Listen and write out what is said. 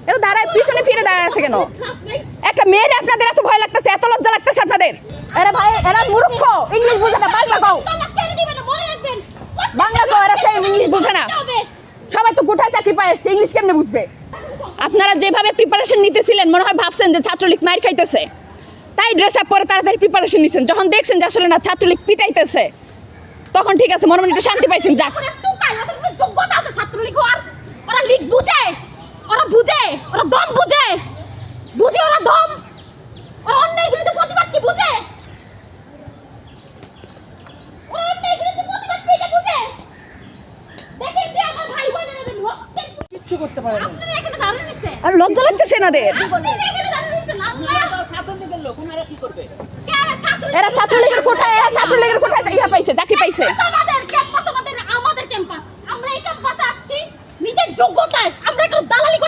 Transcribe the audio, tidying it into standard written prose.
এরা দাঁড়ায় পিছনে ফিরে দাঁড়ায় আছে কেন? একটা মেয়ের আপনাদের এত ভয় লাগতেছে, এত লজ্জা লাগতেছে আপনাদের? এরা ভাই এরা মূর্খ, ইংলিশ বুঝে না, বাংলা কও, বাংলা কও, এরা সেই ইংলিশ বুঝে না। সবাই তো কোথায় চাকরি পায় আসছে, ইংলিশ কেমনে বুঝবে? আপনারা যেভাবে প্রিপারেশন নিতেছিলেন মনে হয় ভাবছেন যে ছাত্রলীগ মার খাইতেছে, তাই ড্রেস আপ পরে তাড়াতাড়ি প্রিপারেশন নিছেন। যখন দেখছেন যে আসলে না ছাত্রলীগ পিটাইতেছে তখন ঠিক আছে, মনে মনে একটু শান্তি পাইছেন। যাক, যোগ্যতা আছে ছাত্রলীগ হওয়ার, ওরা লিগ বুঝে, ওরা বুঝে, ওরা দম বুঝে, বুঝে ওরা দম, ওরা অন্যায় বিরুদ্ধে প্রতিবাদ কি বুঝে, ওরা অন্যায় বিরুদ্ধে প্রতিবাদ কি এটা বুঝে। দেখেন যে আমার ভাই বোনেরা রক্তের কিচ্ছু করতে পারে না। আপনারা এখানে দাঁড়িয়ে রয়েছে, আর লজ্জা লাগতেছে এনাদের? আপনারা এখানে দাঁড়িয়ে রয়েছেন, আল্লাহ ছাত্রলীগের লোক ওনারা কি করবে? এরা ছাত্রলীগের কোঠায়, এরা ছাত্রলীগের কোঠায় ইহা পাইছে, চাকরি পাইছে। আমাদের ক্যাম্পাস, আমাদের ক্যাম্পাস, আমরা এই ক্যাম্পাসে আসছি নিজের যোগ্যতায়, আমরা একটু দালালি